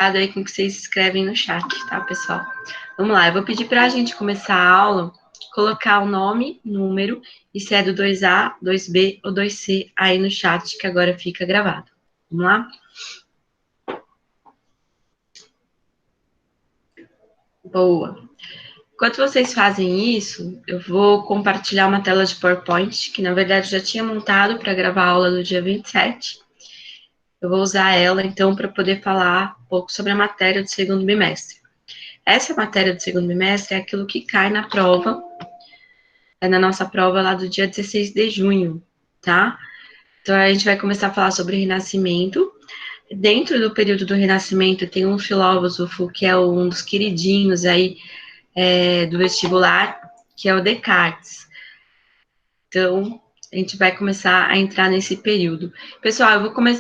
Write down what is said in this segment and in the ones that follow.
aí com o que vocês escrevem no chat, tá, pessoal? Vamos lá, eu vou pedir para a gente começar a aula, colocar o nome, número, e se é do 2A, 2B ou 2C aí no chat, que agora fica gravado. Vamos lá? Boa. Enquanto vocês fazem isso, eu vou compartilhar uma tela de PowerPoint, que na verdade eu já tinha montado para gravar a aula do dia 27. Eu vou usar ela, então, para poder falar um pouco sobre a matéria do segundo bimestre. Essa matéria do segundo bimestre é aquilo que cai na prova, na nossa prova lá do dia 16 de junho, tá? Então, a gente vai começar a falar sobre o Renascimento. Dentro do período do Renascimento, tem um filósofo que é um dos queridinhos aí do vestibular, que é o Descartes. Então, a gente vai começar a entrar nesse período. Pessoal,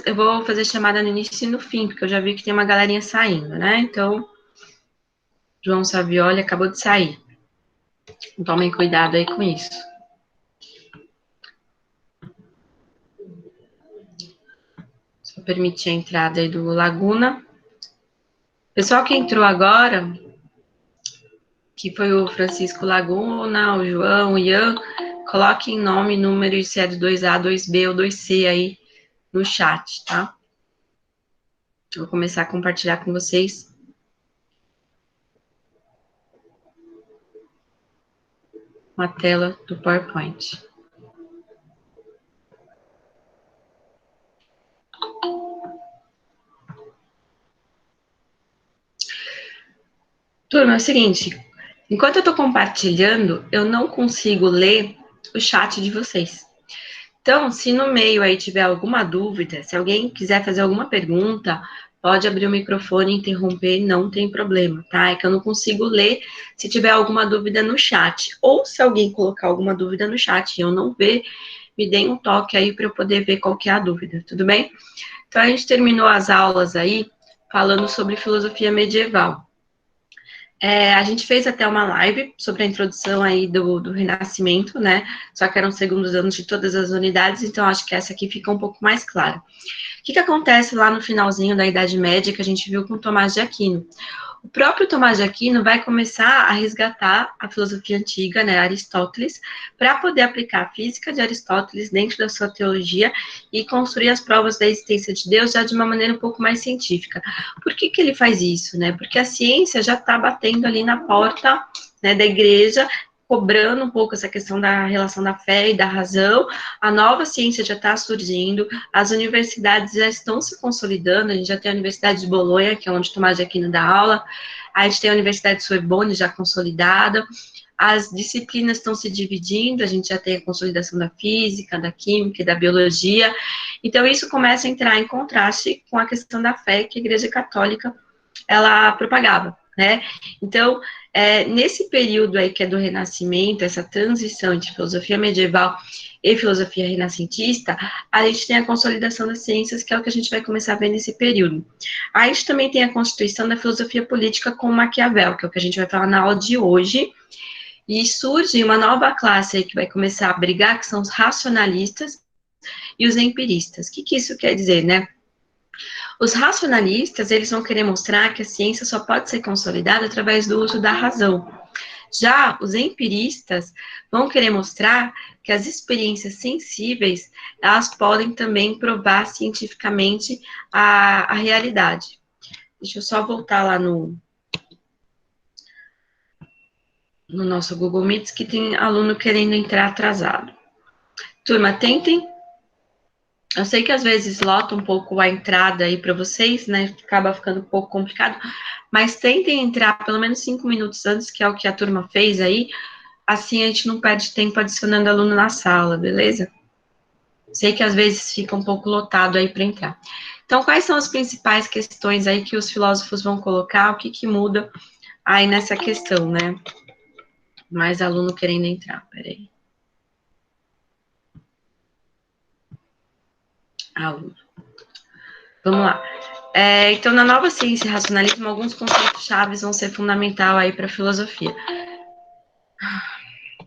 eu vou fazer chamada no início e no fim, porque eu já vi que tem uma galerinha saindo, né? Então, João Savioli acabou de sair. Tomem cuidado aí com isso. Só permitir a entrada aí do Laguna. Pessoal que entrou agora, que foi o Francisco Laguna, o João, o Ian, coloquem nome, número e se é do 2A, 2B ou 2C aí no chat, tá? Eu vou começar a compartilhar com vocês. Uma tela do PowerPoint. Turma, é o seguinte, enquanto eu estou compartilhando, eu não consigo ler o chat de vocês. Então, se no meio aí tiver alguma dúvida, se alguém quiser fazer alguma pergunta, pode abrir o microfone e interromper, não tem problema, tá? É que eu não consigo ler se tiver alguma dúvida no chat. Ou se alguém colocar alguma dúvida no chat e eu não ver, me deem um toque aí para eu poder ver qual que é a dúvida, tudo bem? Então, a gente terminou as aulas aí falando sobre filosofia medieval. A gente fez até uma live sobre a introdução aí do Renascimento, né? Só que eram segundos anos de todas as unidades, então acho que essa aqui fica um pouco mais clara. O que acontece lá no finalzinho da Idade Média que a gente viu com Tomás de Aquino? O próprio Tomás de Aquino vai começar a resgatar a filosofia antiga, né, Aristóteles, para poder aplicar a física de Aristóteles dentro da sua teologia e construir as provas da existência de Deus já de uma maneira um pouco mais científica. Por que ele faz isso, né? Porque a ciência já está batendo ali na porta, né, da igreja, cobrando um pouco essa questão da relação da fé e da razão, a nova ciência já está surgindo, as universidades já estão se consolidando, a gente já tem a Universidade de Bolonha, que é onde Tomás de Aquino dá aula, a gente tem a Universidade de Sorbonne já consolidada, as disciplinas estão se dividindo, a gente já tem a consolidação da física, da química e da biologia, então isso começa a entrar em contraste com a questão da fé que a Igreja Católica, ela propagava, né? Então, nesse período aí que é do Renascimento, essa transição entre filosofia medieval e filosofia renascentista, a gente tem a consolidação das ciências, que é o que a gente vai começar a ver nesse período. A gente também tem a constituição da filosofia política com Maquiavel, que é o que a gente vai falar na aula de hoje, e surge uma nova classe aí que vai começar a brigar, que são os racionalistas e os empiristas. O que isso quer dizer, né? Os racionalistas, eles vão querer mostrar que a ciência só pode ser consolidada através do uso da razão. Já os empiristas vão querer mostrar que as experiências sensíveis, elas podem também provar cientificamente a realidade. Deixa eu só voltar lá no nosso Google Meets, que tem aluno querendo entrar atrasado. Turma, tentem. Eu sei que às vezes lota um pouco a entrada aí para vocês, né? Acaba ficando um pouco complicado, mas tentem entrar pelo menos 5 minutos antes, que é o que a turma fez aí. Assim a gente não perde tempo adicionando aluno na sala, beleza? Sei que às vezes fica um pouco lotado aí para entrar. Então, quais são as principais questões aí que os filósofos vão colocar? O que muda aí nessa questão, né? Mais aluno querendo entrar, peraí. Aluno. Vamos lá. Então, na nova ciência e racionalismo, alguns conceitos chaves vão ser fundamental aí para a filosofia.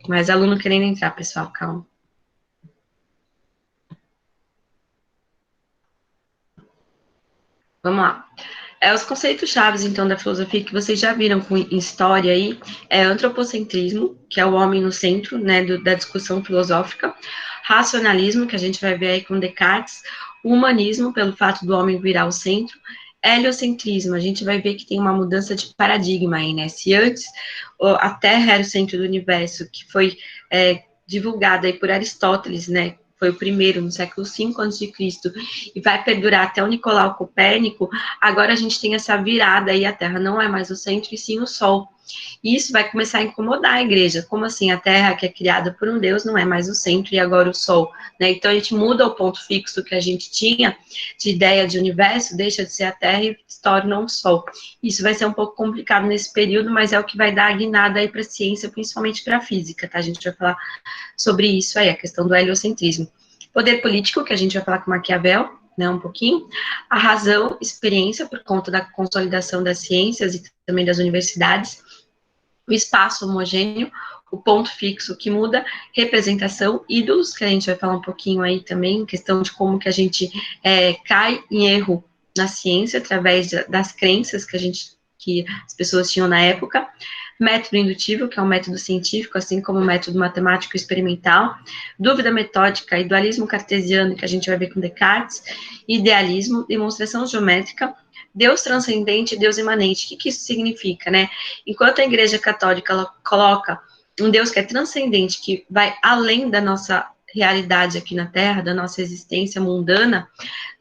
Mais aluno querendo entrar, pessoal, calma. Vamos lá. Os conceitos chaves, então, da filosofia que vocês já viram em história aí, é antropocentrismo, que é o homem no centro, né, da discussão filosófica, racionalismo, que a gente vai ver aí com Descartes, humanismo, pelo fato do homem virar o centro, heliocentrismo, a gente vai ver que tem uma mudança de paradigma aí, né, se antes a Terra era o centro do universo, que foi divulgado aí por Aristóteles, né, foi o primeiro no século V a.C., e vai perdurar até o Nicolau Copérnico, agora a gente tem essa virada e a Terra não é mais o centro, e sim o Sol. E isso vai começar a incomodar a igreja. Como assim a Terra, que é criada por um Deus, não é mais o centro e agora o Sol? Né? Então a gente muda o ponto fixo que a gente tinha de ideia de universo, deixa de ser a Terra e se torna um Sol. Isso vai ser um pouco complicado nesse período, mas é o que vai dar a guinada aí para a ciência, principalmente para a física, tá? A gente vai falar sobre isso aí, a questão do heliocentrismo. Poder político, que a gente vai falar com Maquiavel, né, um pouquinho. A razão, experiência, por conta da consolidação das ciências e também das universidades. O espaço homogêneo, o ponto fixo que muda, representação, ídolos, que a gente vai falar um pouquinho aí também, questão de como que a gente cai em erro na ciência, através das crenças que as pessoas tinham na época. Método indutivo, que é um método científico, assim como o método matemático experimental. Dúvida metódica e dualismo cartesiano, que a gente vai ver com Descartes. Idealismo, demonstração geométrica. Deus transcendente e Deus imanente. O que isso significa, né? Enquanto a Igreja Católica ela coloca um Deus que é transcendente, que vai além da nossa realidade aqui na Terra, da nossa existência mundana,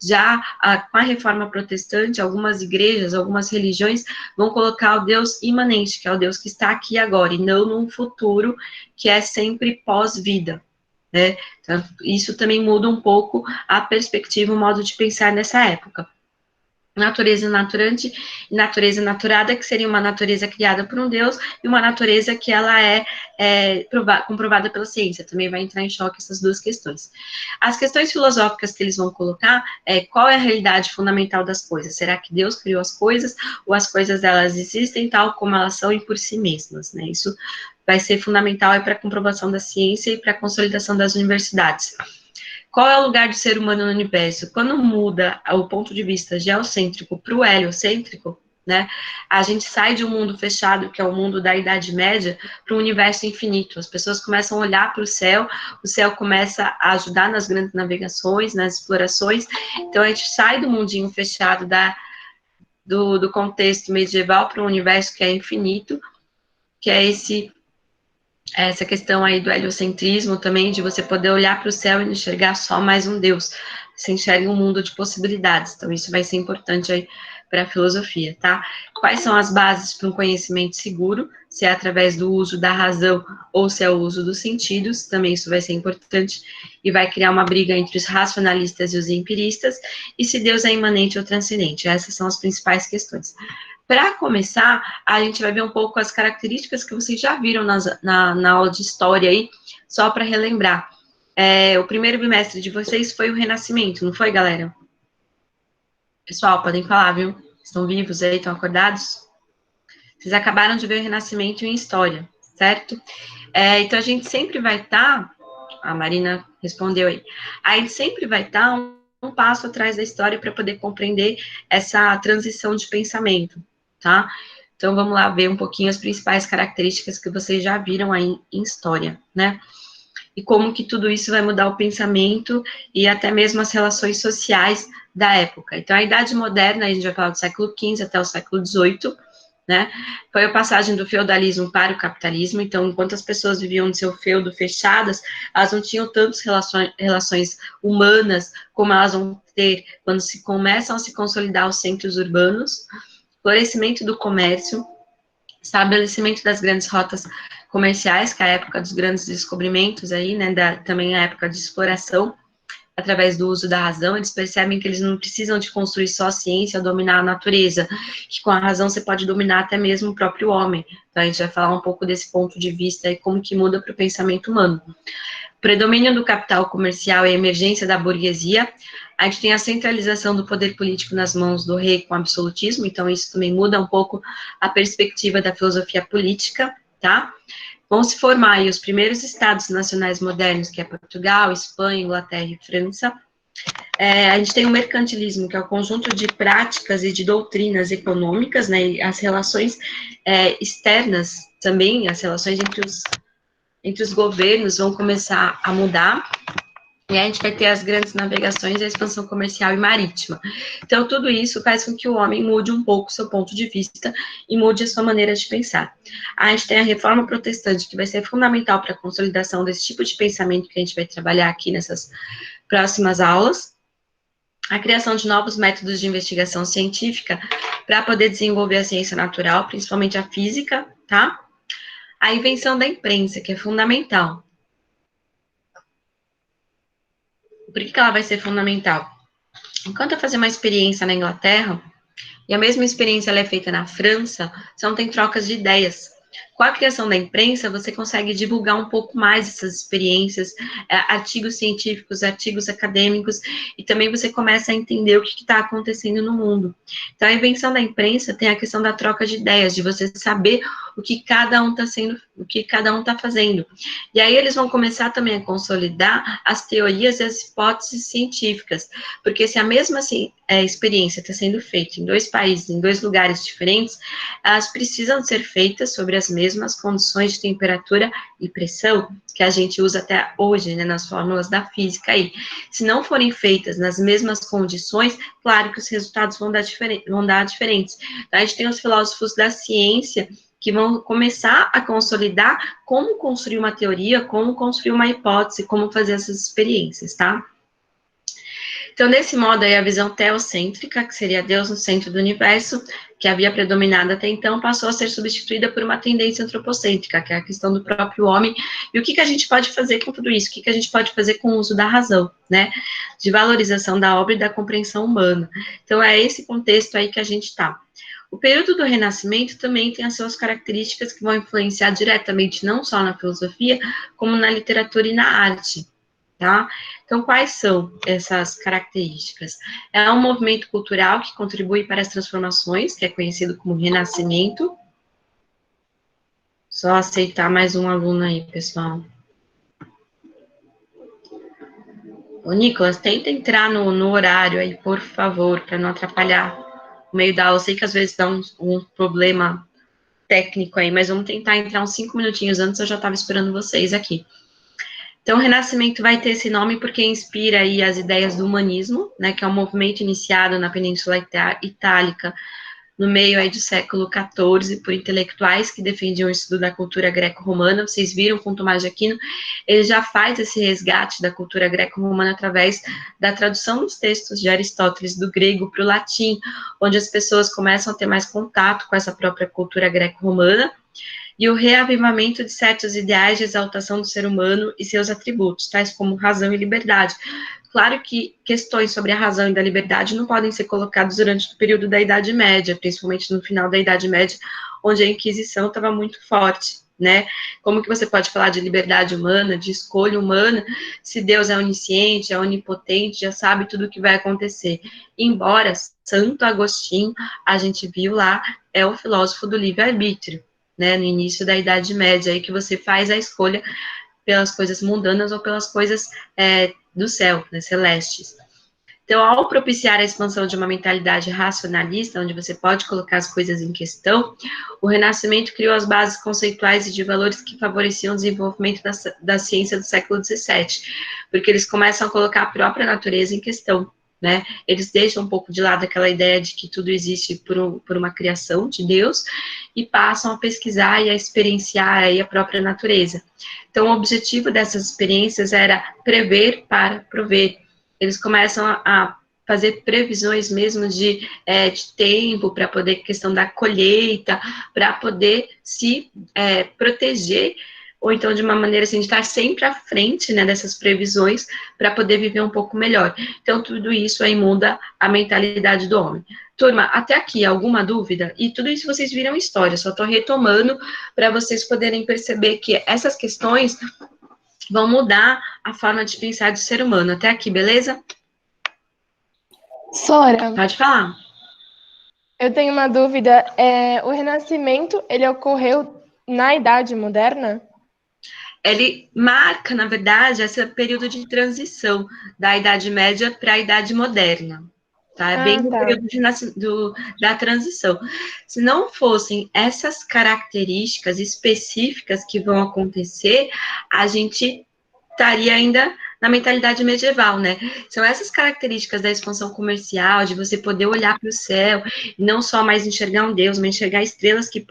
já com a reforma protestante, algumas igrejas, algumas religiões vão colocar o Deus imanente, que é o Deus que está aqui agora, e não num futuro que é sempre pós-vida. Né? Então, isso também muda um pouco a perspectiva, o modo de pensar nessa época. Natureza naturante e natureza naturada, que seria uma natureza criada por um Deus e uma natureza que ela comprovada pela ciência. Também vai entrar em choque essas duas questões. As questões filosóficas que eles vão colocar qual é a realidade fundamental das coisas? Será que Deus criou as coisas ou as coisas elas existem tal como elas são e por si mesmas? Né? Isso vai ser fundamental para a comprovação da ciência e para a consolidação das universidades. Qual é o lugar do ser humano no universo? Quando muda o ponto de vista geocêntrico para o heliocêntrico, né, a gente sai de um mundo fechado, que é o mundo da Idade Média, para um universo infinito. As pessoas começam a olhar para o céu começa a ajudar nas grandes navegações, nas explorações. Então, a gente sai do mundinho fechado do contexto medieval para um universo que é infinito, que é essa questão aí do heliocentrismo também, de você poder olhar para o céu e não enxergar só mais um Deus, você enxerga um mundo de possibilidades, então isso vai ser importante aí para a filosofia, tá? Quais são as bases para um conhecimento seguro, se é através do uso da razão ou se é o uso dos sentidos, também isso vai ser importante e vai criar uma briga entre os racionalistas e os empiristas, e se Deus é imanente ou transcendente, essas são as principais questões. Para começar, a gente vai ver um pouco as características que vocês já viram na aula de história aí, só para relembrar. O primeiro bimestre de vocês foi o Renascimento, não foi, galera? Pessoal, podem falar, viu? Estão vivos aí, estão acordados? Vocês acabaram de ver o Renascimento em História, certo? Então, a gente sempre vai estar... A Marina respondeu aí. A gente sempre vai estar um passo atrás da história para poder compreender essa transição de pensamento, tá? Então, vamos lá ver um pouquinho as principais características que vocês já viram aí em história, né? E como que tudo isso vai mudar o pensamento e até mesmo as relações sociais da época. Então, a Idade Moderna, a gente vai falar do século XV até o século XVIII, né? Foi a passagem do feudalismo para o capitalismo. Então, enquanto as pessoas viviam no seu feudo fechadas, elas não tinham tantas relações humanas como elas vão ter quando se começam a se consolidar os centros urbanos, florescimento do comércio, estabelecimento das grandes rotas comerciais, que é a época dos grandes descobrimentos aí, né, também a época de exploração, através do uso da razão. Eles percebem que eles não precisam de construir só a ciência, dominar a natureza, que com a razão você pode dominar até mesmo o próprio homem. Então, a gente vai falar um pouco desse ponto de vista e como que muda para o pensamento humano. Predomínio do capital comercial e a emergência da burguesia. A gente tem a centralização do poder político nas mãos do rei com absolutismo, então isso também muda um pouco a perspectiva da filosofia política, tá? Vão se formar aí os primeiros estados nacionais modernos, que é Portugal, Espanha, Inglaterra e França. A gente tem o mercantilismo, que é o conjunto de práticas e de doutrinas econômicas, né, e as relações externas também, as relações entre os governos vão começar a mudar, e a gente vai ter as grandes navegações e a expansão comercial e marítima. Então, tudo isso faz com que o homem mude um pouco o seu ponto de vista e mude a sua maneira de pensar. A gente tem a reforma protestante, que vai ser fundamental para a consolidação desse tipo de pensamento que a gente vai trabalhar aqui nessas próximas aulas. A criação de novos métodos de investigação científica para poder desenvolver a ciência natural, principalmente a física, tá? A invenção da imprensa, que é fundamental. Por que ela vai ser fundamental? Enquanto eu fazer uma experiência na Inglaterra, e a mesma experiência ela é feita na França, então tem trocas de ideias. Com a criação da imprensa, você consegue divulgar um pouco mais essas experiências, artigos científicos, artigos acadêmicos, e também você começa a entender o que está acontecendo no mundo. Então, a invenção da imprensa tem a questão da troca de ideias, de você saber o que cada um está sendo, o que cada um está fazendo. E aí eles vão começar também a consolidar as teorias e as hipóteses científicas, porque se a mesma assim, experiência está sendo feita em dois países, em dois lugares diferentes, elas precisam ser feitas sobre as mesmas condições de temperatura e pressão que a gente usa até hoje, né, nas fórmulas da física aí. Se não forem feitas nas mesmas condições, claro que os resultados vão dar diferentes. Então, a gente tem os filósofos da ciência que vão começar a consolidar como construir uma teoria, como construir uma hipótese, como fazer essas experiências, tá? Então, desse modo aí, a visão teocêntrica, que seria Deus no centro do universo, que havia predominado até então, passou a ser substituída por uma tendência antropocêntrica, que é a questão do próprio homem, e o que a gente pode fazer com tudo isso, o que a gente pode fazer com o uso da razão, né, de valorização da obra e da compreensão humana. Então, é esse contexto aí que a gente está. O período do Renascimento também tem as suas características que vão influenciar diretamente não só na filosofia, como na literatura e na arte, tá? Então, quais são essas características? É um movimento cultural que contribui para as transformações, que é conhecido como Renascimento. Só aceitar mais um aluno aí, pessoal. Ô, Nicolas, tenta entrar no horário aí, por favor, para não atrapalhar o meio da aula. Eu sei que às vezes dá um problema técnico aí, mas vamos tentar entrar uns 5 minutinhos antes, eu já estava esperando vocês aqui. Então, o Renascimento vai ter esse nome porque inspira aí as ideias do humanismo, né, que é um movimento iniciado na Península Itálica no meio aí do século XIV por intelectuais que defendiam o estudo da cultura greco-romana. Vocês viram com Tomás de Aquino, ele já faz esse resgate da cultura greco-romana através da tradução dos textos de Aristóteles do grego para o latim, onde as pessoas começam a ter mais contato com essa própria cultura greco-romana, e o reavivamento de certos ideais de exaltação do ser humano e seus atributos, tais como razão e liberdade. Claro que questões sobre a razão e da liberdade não podem ser colocadas durante o período da Idade Média, principalmente no final da Idade Média, onde a Inquisição estava muito forte, né? Como que você pode falar de liberdade humana, de escolha humana, se Deus é onisciente, é onipotente, já sabe tudo o que vai acontecer? Embora Santo Agostinho, a gente viu lá, é o filósofo do livre-arbítrio, né, no início da Idade Média, aí que você faz a escolha pelas coisas mundanas ou pelas coisas do céu, né, celestes. Então, ao propiciar a expansão de uma mentalidade racionalista, onde você pode colocar as coisas em questão, o Renascimento criou as bases conceituais e de valores que favoreciam o desenvolvimento da ciência do século XVII, porque eles começam a colocar a própria natureza em questão, né? Eles deixam um pouco de lado aquela ideia de que tudo existe por uma criação de Deus e passam a pesquisar e a experienciar aí a própria natureza. Então, o objetivo dessas experiências era prever para prover. Eles começam a fazer previsões mesmo de tempo, para poder, questão da colheita, para poder se proteger, ou então de uma maneira assim, de estar sempre à frente, né, dessas previsões, para poder viver um pouco melhor. Então, tudo isso aí muda a mentalidade do homem. Turma, até aqui, alguma dúvida? E tudo isso vocês viram história, só estou retomando para vocês poderem perceber que essas questões vão mudar a forma de pensar do ser humano. Até aqui, beleza? Sora, Pode falar. eu tenho uma dúvida. O Renascimento, ele ocorreu na Idade Moderna? ele marca, na verdade, esse período de transição da Idade Média para a Idade Moderna. Tá? É bem no Tá. período da transição. Se não fossem essas características específicas que vão acontecer, a gente estaria ainda na mentalidade medieval, né? São essas características da expansão comercial, de você poder olhar para o céu e não só mais enxergar um Deus, mas enxergar estrelas que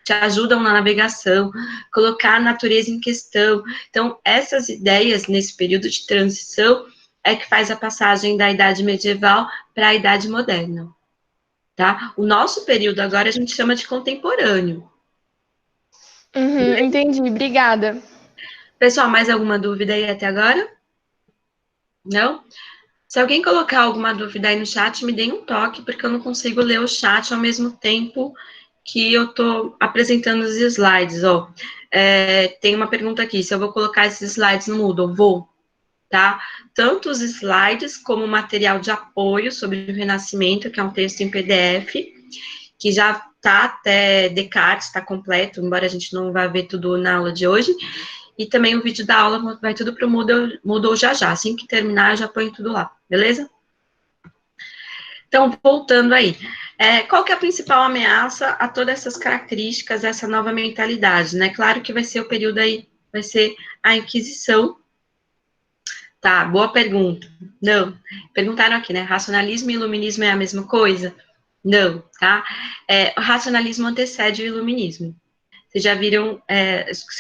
te ajudam na navegação, colocar a natureza em questão. Então, essas ideias nesse período de transição é que faz a passagem da idade medieval para a idade moderna, tá? O nosso período agora a gente chama de contemporâneo. Entendi, obrigada. Pessoal, mais alguma dúvida aí até agora? Não? Se alguém colocar alguma dúvida aí no chat, me deem um toque, porque eu não consigo ler o chat ao mesmo tempo que eu estou apresentando os slides, ó. Tem uma pergunta aqui, se eu vou colocar esses slides no Moodle, vou, tá? Tanto os slides como material de apoio sobre o Renascimento, que é um texto em PDF, que já está até Descartes, está completo, embora a gente não vá ver tudo na aula de hoje, e também o vídeo da aula vai tudo para o Moodle já já, assim que terminar eu já ponho tudo lá, beleza? Então, voltando aí, qual que é a principal ameaça a todas essas características, essa nova mentalidade, né? Claro que vai ser o período aí, vai ser a Inquisição. Tá, boa pergunta. Não, perguntaram aqui, né? Racionalismo e iluminismo é a mesma coisa? Não, tá? O racionalismo antecede o iluminismo. Vocês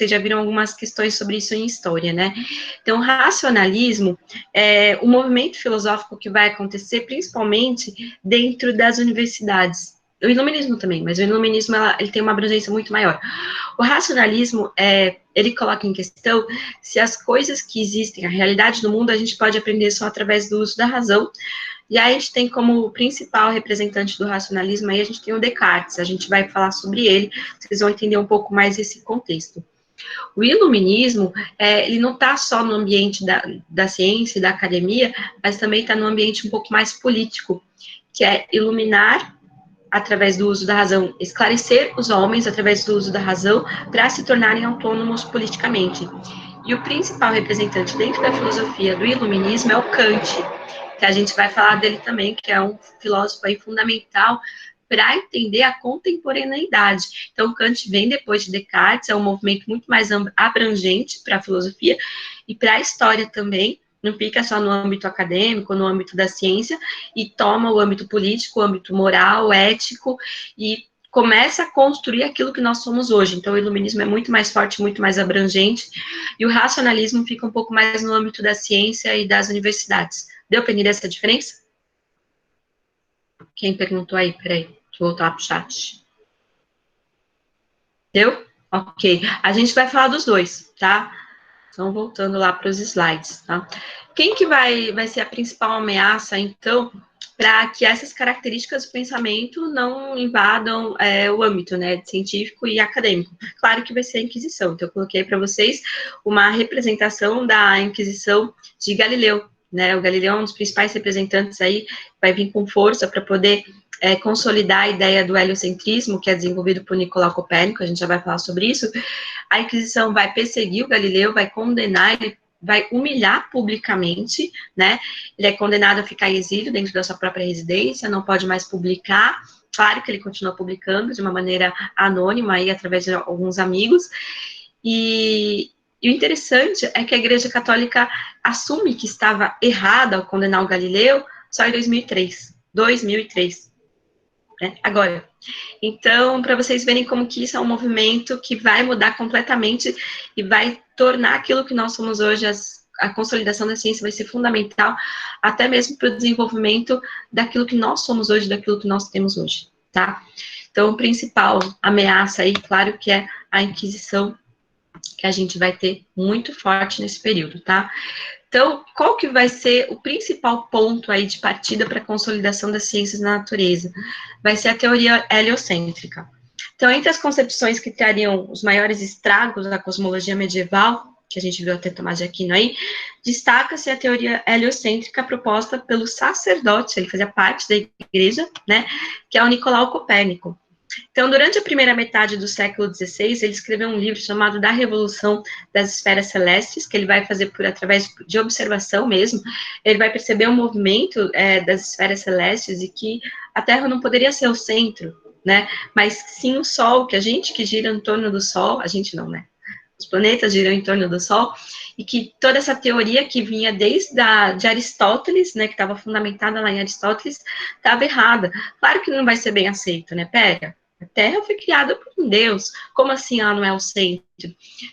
já viram algumas questões sobre isso em história, né? Então, o racionalismo é o movimento filosófico que vai acontecer principalmente dentro das universidades. O iluminismo também, mas o iluminismo ele tem uma abrangência muito maior. O racionalismo, ele coloca em questão se as coisas que existem, a realidade do mundo, a gente pode aprender só através do uso da razão. E aí a gente tem como principal representante do racionalismo, aí a gente tem o Descartes, a gente vai falar sobre ele, vocês vão entender um pouco mais esse contexto. O iluminismo, ele não está só no ambiente da ciência e da academia, mas também está no ambiente um pouco mais político, que é iluminar através do uso da razão, esclarecer os homens através do uso da razão para se tornarem autônomos politicamente. E o principal representante dentro da filosofia do iluminismo é o Kant, que a gente vai falar dele também, que é um filósofo aí fundamental para entender a contemporaneidade. Então, Kant vem depois de Descartes, é um movimento muito mais abrangente para a filosofia e para a história também, não fica só no âmbito acadêmico, no âmbito da ciência, e toma o âmbito político, o âmbito moral, ético, e começa a construir aquilo que nós somos hoje. Então, o iluminismo é muito mais forte, muito mais abrangente, e o racionalismo fica um pouco mais no âmbito da ciência e das universidades. Deu para entender essa diferença? Quem perguntou aí? Peraí, deixa eu voltar para o chat. Deu? Ok. A gente vai falar dos dois, tá? Então, voltando lá para os slides, tá? Quem que vai ser a principal ameaça, então, para que essas características do pensamento não invadam o âmbito, né, científico e acadêmico? Claro que vai ser a Inquisição. Então, eu coloquei para vocês uma representação da Inquisição de Galileu, né? O Galileu é um dos principais representantes aí, vai vir com força para poder consolidar a ideia do heliocentrismo, que é desenvolvido por Nicolau Copérnico, a gente já vai falar sobre isso. A Inquisição vai perseguir o Galileu, vai condenar, ele vai humilhar publicamente, né? Ele é condenado a ficar em exílio dentro da sua própria residência, não pode mais publicar. Claro que ele continua publicando de uma maneira anônima, aí, através de alguns amigos. E o interessante é que a Igreja Católica assume que estava errada ao condenar o Galileu só em 2003. 2003. Agora. Então, para vocês verem como que isso é um movimento que vai mudar completamente e vai tornar aquilo que nós somos hoje, a consolidação da ciência vai ser fundamental, até mesmo para o desenvolvimento daquilo que nós somos hoje, daquilo que nós temos hoje, tá? Então, a principal ameaça aí, claro que é a Inquisição, que a gente vai ter muito forte nesse período, tá? Então, qual que vai ser o principal ponto aí de partida para a consolidação das ciências da natureza? Vai ser a teoria heliocêntrica. Então, entre as concepções que trariam os maiores estragos da cosmologia medieval, que a gente viu até Tomás de Aquino aí, destaca-se a teoria heliocêntrica proposta pelo sacerdote, ele fazia parte da igreja, né, que é o Nicolau Copérnico. Então, durante a primeira metade do século XVI, ele escreveu um livro chamado Da Revolução das Esferas Celestes, que ele vai fazer através de observação mesmo. Ele vai perceber o movimento das esferas celestes e que a Terra não poderia ser o centro, né? Mas sim o Sol, que a gente que gira em torno do Sol, a gente não, né? Os planetas giram em torno do Sol, e que toda essa teoria que vinha desde de Aristóteles, né, que estava fundamentada lá em Aristóteles, estava errada. Claro que não vai ser bem aceito, né? Pera, a Terra foi criada por um Deus, como assim ela não é o centro?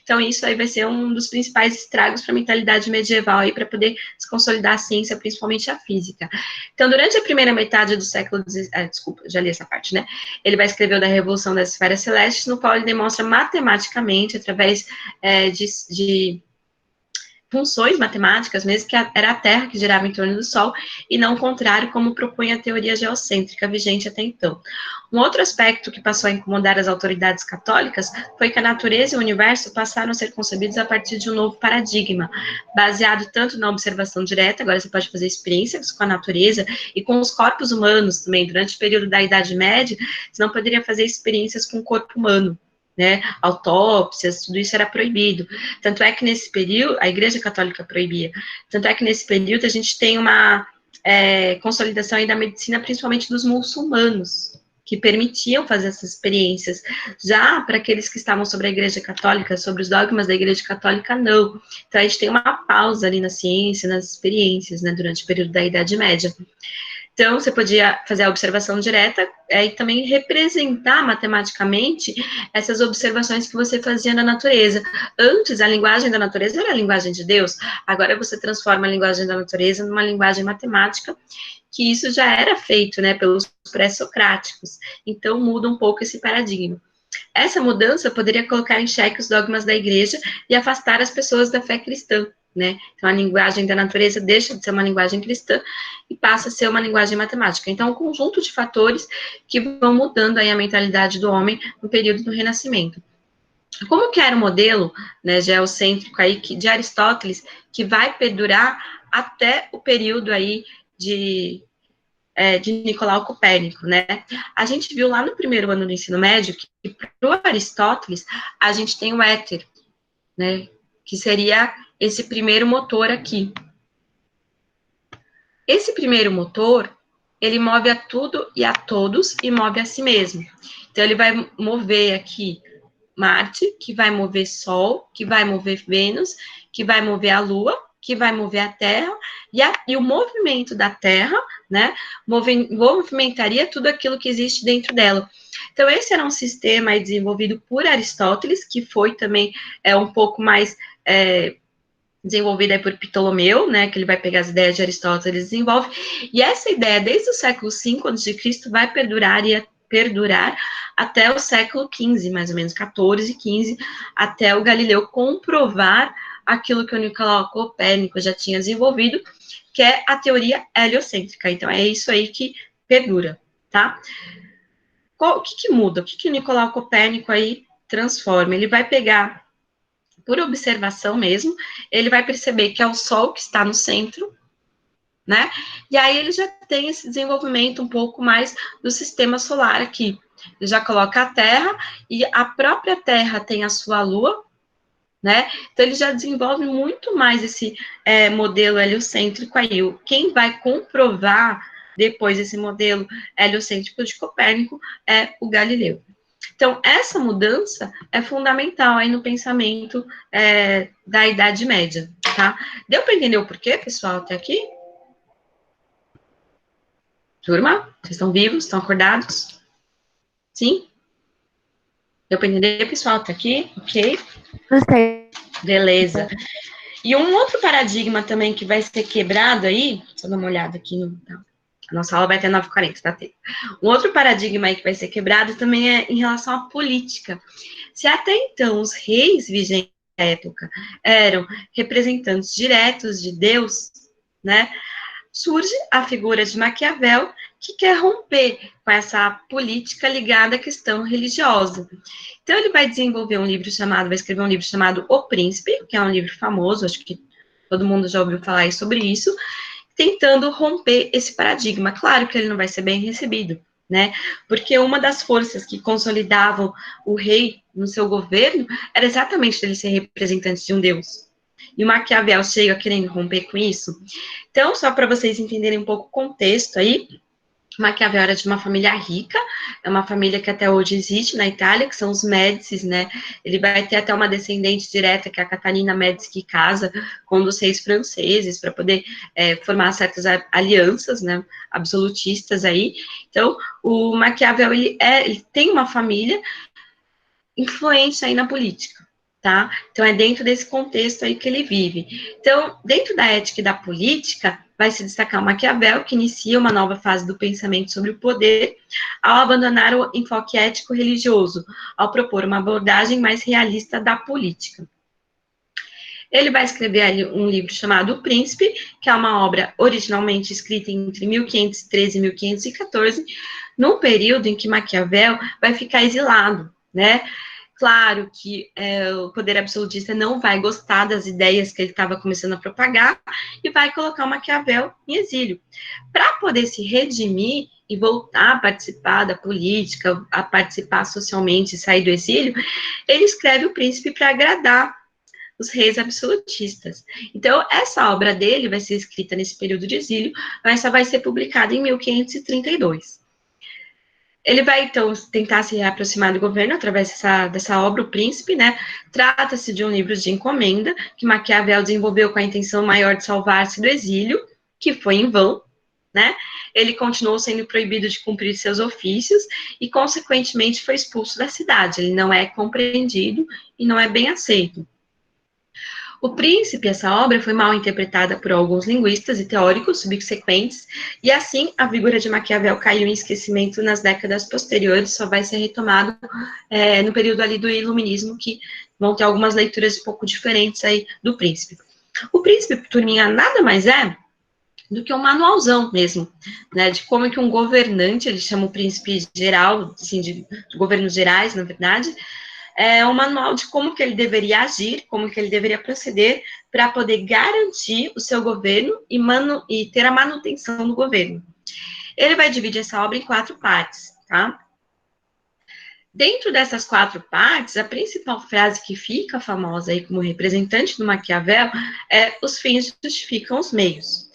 Então isso aí vai ser um dos principais estragos para a mentalidade medieval aí, para poder se consolidar a ciência, principalmente a física. Então, durante a primeira metade do século XVI, desculpa, já li essa parte, né? Ele vai escrever o da Revolução das Esferas Celestes, no qual ele demonstra matematicamente, através de funções matemáticas, mesmo que era a Terra que girava em torno do Sol, e não o contrário, como propunha a teoria geocêntrica vigente até então. Um outro aspecto que passou a incomodar as autoridades católicas foi que a natureza e o universo passaram a ser concebidos a partir de um novo paradigma, baseado tanto na observação direta, agora você pode fazer experiências com a natureza e com os corpos humanos também. Durante o período da Idade Média, você não poderia fazer experiências com o corpo humano, né, autópsias, tudo isso era proibido. Tanto é que nesse período, a Igreja Católica proibia, tanto é que nesse período a gente tem uma consolidação aí da medicina, principalmente dos muçulmanos, que permitiam fazer essas experiências. Já para aqueles que estavam sobre a Igreja Católica, sobre os dogmas da Igreja Católica, não. Então a gente tem uma pausa ali na ciência, nas experiências, né, durante o período da Idade Média. Então, você podia fazer a observação direta e também representar matematicamente essas observações que você fazia na natureza. Antes, a linguagem da natureza era a linguagem de Deus, agora você transforma a linguagem da natureza numa linguagem matemática, que isso já era feito, né, pelos pré-socráticos. Então, muda um pouco esse paradigma. Essa mudança poderia colocar em xeque os dogmas da igreja e afastar as pessoas da fé cristã, né? Então, a linguagem da natureza deixa de ser uma linguagem cristã e passa a ser uma linguagem matemática. Então, um conjunto de fatores que vão mudando aí a mentalidade do homem no período do Renascimento. Como que era o modelo, né, geocêntrico aí de Aristóteles, que vai perdurar até o período aí de Nicolau Copérnico, né? A gente viu lá no primeiro ano do ensino médio que para o Aristóteles a gente tem o éter, né? Que seria esse primeiro motor aqui. Esse primeiro motor, ele move a tudo e a todos e move a si mesmo. Então, ele vai mover aqui Marte, que vai mover Sol, que vai mover Vênus, que vai mover a Lua, que vai mover a Terra, e o movimento da Terra, né, movimentaria tudo aquilo que existe dentro dela. Então, esse era um sistema desenvolvido por Aristóteles, que foi também um pouco mais desenvolvido aí por Ptolomeu, né, que ele vai pegar as ideias de Aristóteles e desenvolve, e essa ideia, desde o século V a.C., vai perdurar até o século XV, mais ou menos, 14 e 15, até o Galileu comprovar aquilo que o Nicolau Copérnico já tinha desenvolvido, que é a teoria heliocêntrica. Então, é isso aí que perdura, tá? O que muda? O que o Nicolau Copérnico aí transforma? Ele vai pegar, por observação mesmo, ele vai perceber que é o Sol que está no centro, né? E aí ele já tem esse desenvolvimento um pouco mais do sistema solar aqui. Ele já coloca a Terra, e a própria Terra tem a sua Lua, né? Então ele já desenvolve muito mais esse modelo heliocêntrico aí. Quem vai comprovar depois esse modelo heliocêntrico de Copérnico é o Galileu. Então, essa mudança é fundamental aí no pensamento da Idade Média, tá? Deu para entender o porquê, pessoal, até aqui? Turma, vocês estão vivos? Estão acordados? Sim? Deu para entender, pessoal? Tá aqui? Ok? Gostei. Beleza. E um outro paradigma também que vai ser quebrado aí, deixa eu dar uma olhada aqui a nossa aula vai até 9h40, tá? Um outro paradigma aí que vai ser quebrado também é em relação à política. Se até então os reis vigentes da época eram representantes diretos de Deus, né? Surge a figura de Maquiavel, que quer romper com essa política ligada à questão religiosa. Então, ele vai desenvolver vai escrever um livro chamado O Príncipe, que é um livro famoso, acho que todo mundo já ouviu falar sobre isso, tentando romper esse paradigma. Claro que ele não vai ser bem recebido, né? Porque uma das forças que consolidavam o rei no seu governo era exatamente ele ser representante de um deus. E o Maquiavel chega querendo romper com isso. Então, só para vocês entenderem um pouco o contexto aí, Maquiavel era de uma família rica, é uma família que até hoje existe na Itália, que são os Médicis, né? Ele vai ter até uma descendente direta, que é a Catarina Médici, que casa com um dos reis franceses, para poder formar certas alianças, né? Absolutistas aí. Então, o Maquiavel, ele tem uma família influente aí na política, tá? Então, é dentro desse contexto aí que ele vive. Então, dentro da ética e da política, vai se destacar o Maquiavel, que inicia uma nova fase do pensamento sobre o poder, ao abandonar o enfoque ético-religioso, ao propor uma abordagem mais realista da política. Ele vai escrever ali um livro chamado O Príncipe, que é uma obra originalmente escrita entre 1513 e 1514, num período em que Maquiavel vai ficar exilado, né? Claro que o poder absolutista não vai gostar das ideias que ele estava começando a propagar e vai colocar o Maquiavel em exílio. Para poder se redimir e voltar a participar da política, a participar socialmente e sair do exílio, ele escreve O Príncipe para agradar os reis absolutistas. Então, essa obra dele vai ser escrita nesse período de exílio, mas só vai ser publicada em 1532. Ele vai, então, tentar se aproximar do governo através dessa obra, O Príncipe, né? Trata-se de um livro de encomenda que Maquiavel desenvolveu com a intenção maior de salvar-se do exílio, que foi em vão, né? Ele continuou sendo proibido de cumprir seus ofícios e, consequentemente, foi expulso da cidade. Ele não é compreendido e não é bem aceito. O Príncipe, essa obra, foi mal interpretada por alguns linguistas e teóricos subsequentes, e assim a figura de Maquiavel caiu em esquecimento nas décadas posteriores, só vai ser retomado no período ali do Iluminismo, que vão ter algumas leituras um pouco diferentes aí do Príncipe. O Príncipe, turminha, nada mais é do que um manualzão mesmo, né, de como que um governante, ele chama o príncipe geral, assim, de governos gerais, na verdade, um manual de como que ele deveria agir, como que ele deveria proceder para poder garantir o seu governo e ter a manutenção do governo. Ele vai dividir essa obra em 4 partes, tá? Dentro dessas 4 partes, a principal frase que fica famosa aí como representante do Maquiavel é: os fins justificam os meios.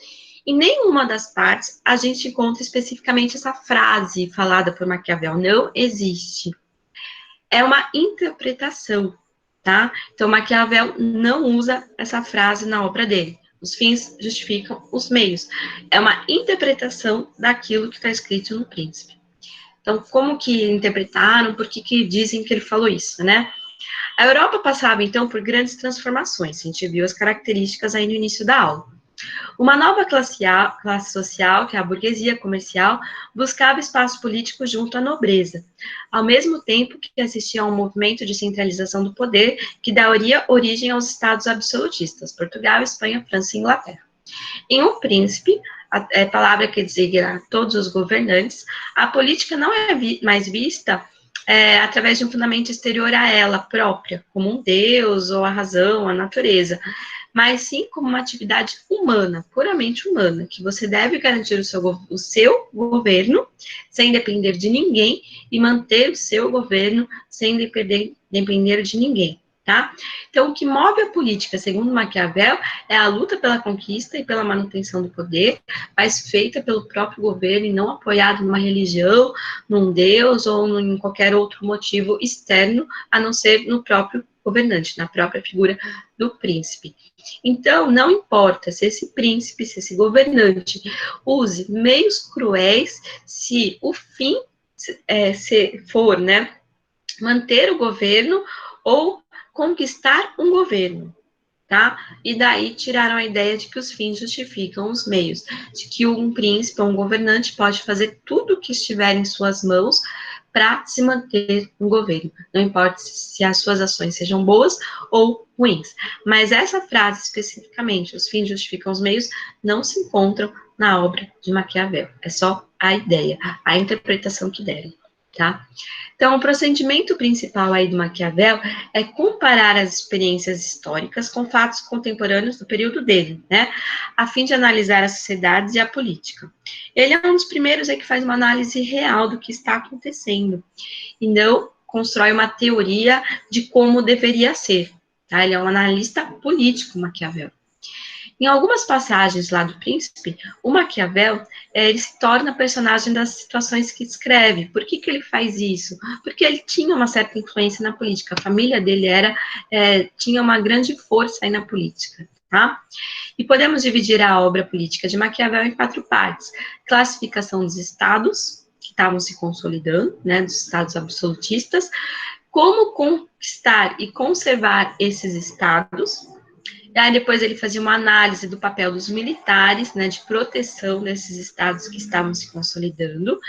Em nenhuma das partes a gente encontra especificamente essa frase falada por Maquiavel, não existe. É uma interpretação, tá? Então, Maquiavel não usa essa frase na obra dele. Os fins justificam os meios. É uma interpretação daquilo que está escrito no Príncipe. Então, como que interpretaram, por que dizem que ele falou isso, né? A Europa passava, então, por grandes transformações. A gente viu as características aí no início da aula. Uma nova classe social, que é a burguesia comercial, buscava espaço político junto à nobreza, ao mesmo tempo que assistia a um movimento de centralização do poder que daria origem aos estados absolutistas, Portugal, Espanha, França e Inglaterra. Em Um Príncipe, a palavra que designa todos os governantes, a política não é mais vista através de um fundamento exterior a ela própria, como um deus ou a razão, a natureza, mas sim como uma atividade humana, puramente humana, que você deve garantir o seu governo sem depender de ninguém e manter o seu governo sem depender de ninguém, tá? Então, o que move a política, segundo Maquiavel, é a luta pela conquista e pela manutenção do poder, mas feita pelo próprio governo e não apoiado numa religião, num deus ou em qualquer outro motivo externo, a não ser no próprio governante, na própria figura do príncipe. Então, não importa se esse príncipe, se esse governante use meios cruéis, se o fim se for, né, manter o governo ou conquistar um governo, tá? E daí tiraram a ideia de que os fins justificam os meios, de que um príncipe ou um governante pode fazer tudo o que estiver em suas mãos para se manter no governo, não importa se as suas ações sejam boas ou ruins. Mas essa frase especificamente, os fins justificam os meios, não se encontram na obra de Maquiavel. É só a ideia, a interpretação que deram. tá? Então, o procedimento principal aí do Maquiavel é comparar as experiências históricas com fatos contemporâneos do período dele, né? A fim de analisar as sociedades e a política. Ele é um dos primeiros aí que faz uma análise real do que está acontecendo e não constrói uma teoria de como deveria ser, tá? Ele é um analista político, Maquiavel. Em algumas passagens lá do Príncipe, o Maquiavel, ele se torna personagem das situações que escreve. Por que ele faz isso? Porque ele tinha uma certa influência na política. A família dele tinha uma grande força aí na política, tá? E podemos dividir a obra política de Maquiavel em 4 partes. Classificação dos estados, que estavam se consolidando, né, dos estados absolutistas, como conquistar e conservar esses estados. E aí depois ele fazia uma análise do papel dos militares, né, de proteção desses estados que estavam se consolidando.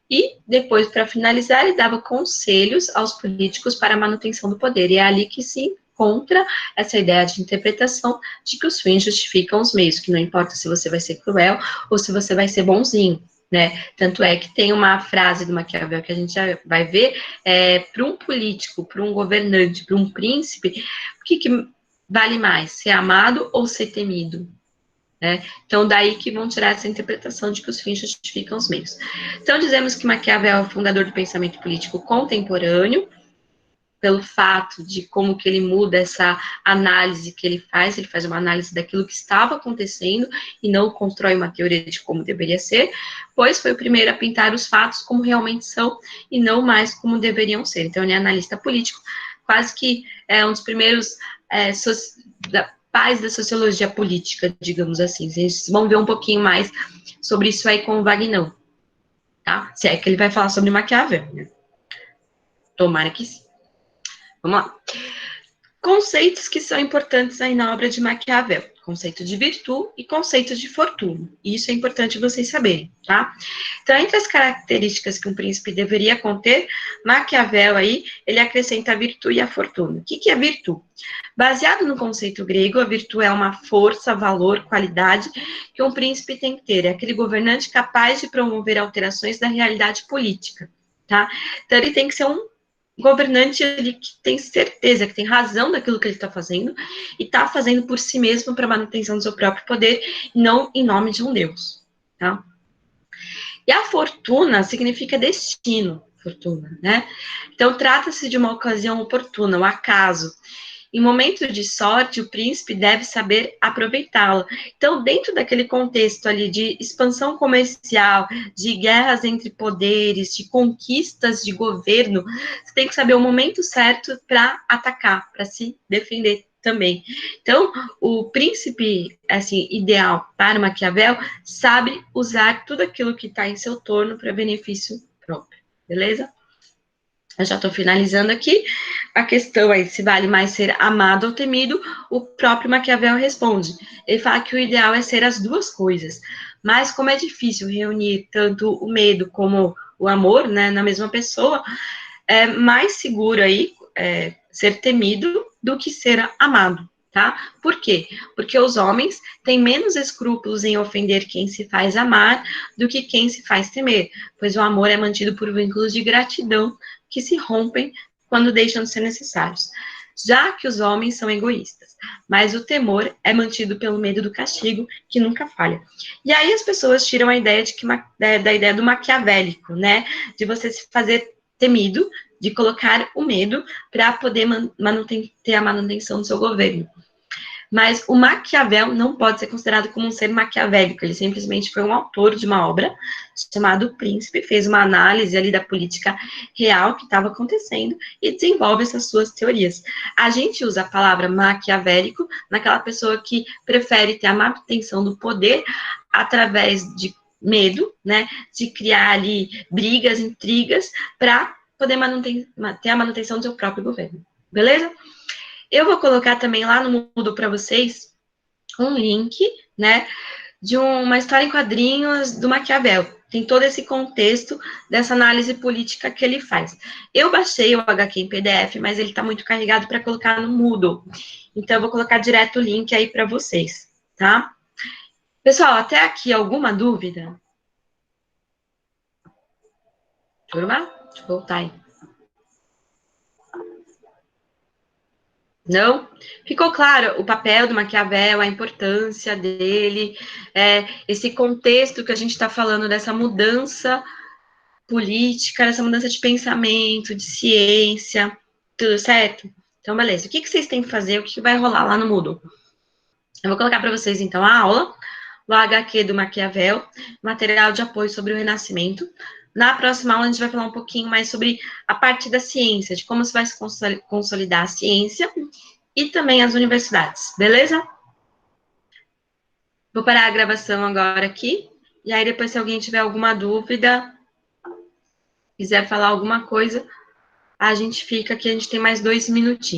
E depois, para finalizar, ele dava conselhos aos políticos para a manutenção do poder. E é ali que se encontra essa ideia de interpretação de que os fins justificam os meios, que não importa se você vai ser cruel ou se você vai ser bonzinho, né? Tanto é que tem uma frase do Maquiavel que a gente já vai ver, para um político, para um governante, para um príncipe, o que vale mais, ser amado ou ser temido? Então, daí que vão tirar essa interpretação de que os fins justificam os meios. Então, dizemos que Maquiavel é o fundador do pensamento político contemporâneo, pelo fato de como que ele muda essa análise que ele faz uma análise daquilo que estava acontecendo e não constrói uma teoria de como deveria ser, pois foi o primeiro a pintar os fatos como realmente são e não mais como deveriam ser. Então, ele é analista político, quase que é um dos primeiros pais da sociologia política, digamos assim. Vocês vão ver um pouquinho mais sobre isso aí com o Vagnão, tá? Se é que ele vai falar sobre Maquiavel, né? Tomara que sim. Vamos lá. Conceitos que são importantes aí na obra de Maquiavel. Conceito de virtude e conceito de fortuna. Isso é importante vocês saberem, tá? Então, entre as características que um príncipe deveria conter, Maquiavel aí, ele acrescenta a virtude e a fortuna. O que é virtude? Baseado no conceito grego, a virtude é uma força, valor, qualidade que um príncipe tem que ter. É aquele governante capaz de promover alterações da realidade política, tá? Então, ele tem que ser um governante ali que tem certeza, que tem razão daquilo que ele está fazendo e está fazendo por si mesmo para manutenção do seu próprio poder, não em nome de um Deus, tá? E a fortuna significa destino, fortuna, né? Então, trata-se de uma ocasião oportuna, um acaso. Em momento de sorte, o príncipe deve saber aproveitá-la. Então, dentro daquele contexto ali de expansão comercial, de guerras entre poderes, de conquistas de governo, você tem que saber o momento certo para atacar, para se defender também. Então, o príncipe, assim, ideal para Maquiavel, sabe usar tudo aquilo que está em seu torno para benefício próprio, beleza? Eu já estou finalizando aqui. A questão aí, se vale mais ser amado ou temido, o próprio Maquiavel responde. Ele fala que o ideal é ser as duas coisas. Mas como é difícil reunir tanto o medo como o amor, né, na mesma pessoa, é mais seguro aí ser temido do que ser amado, tá? Por quê? Porque os homens têm menos escrúpulos em ofender quem se faz amar do que quem se faz temer, pois o amor é mantido por vínculos de gratidão que se rompem quando deixam de ser necessários, já que os homens são egoístas, mas o temor é mantido pelo medo do castigo, que nunca falha. E aí as pessoas tiram a ideia da ideia do maquiavélico, né, de você se fazer temido, de colocar o medo para poder ter a manutenção do seu governo. Mas o Maquiavel não pode ser considerado como um ser maquiavélico, ele simplesmente foi um autor de uma obra chamada O Príncipe, fez uma análise ali da política real que estava acontecendo e desenvolve essas suas teorias. A gente usa a palavra maquiavélico naquela pessoa que prefere ter a manutenção do poder através de medo, né, de criar ali brigas, intrigas, para poder ter a manutenção do seu próprio governo, beleza? Eu vou colocar também lá no Moodle para vocês um link, né, de uma história em quadrinhos do Maquiavel. Tem todo esse contexto dessa análise política que ele faz. Eu baixei o HQ em PDF, mas ele está muito carregado para colocar no Moodle. Então, eu vou colocar direto o link aí para vocês, tá? Pessoal, até aqui, alguma dúvida? Turma? Deixa eu voltar aí. Não? Ficou claro o papel do Maquiavel, a importância dele, esse contexto que a gente está falando dessa mudança política, dessa mudança de pensamento, de ciência, tudo certo? Então, beleza. O que vocês têm que fazer? O que vai rolar lá no Moodle? Eu vou colocar para vocês, então, a aula, o HQ do Maquiavel, material de apoio sobre o Renascimento. Na próxima aula, a gente vai falar um pouquinho mais sobre a parte da ciência, de como se vai se consolidar a ciência e também as universidades, beleza? Vou parar a gravação agora aqui, e aí depois, se alguém tiver alguma dúvida, quiser falar alguma coisa, a gente fica aqui, a gente tem mais 2 minutinhos.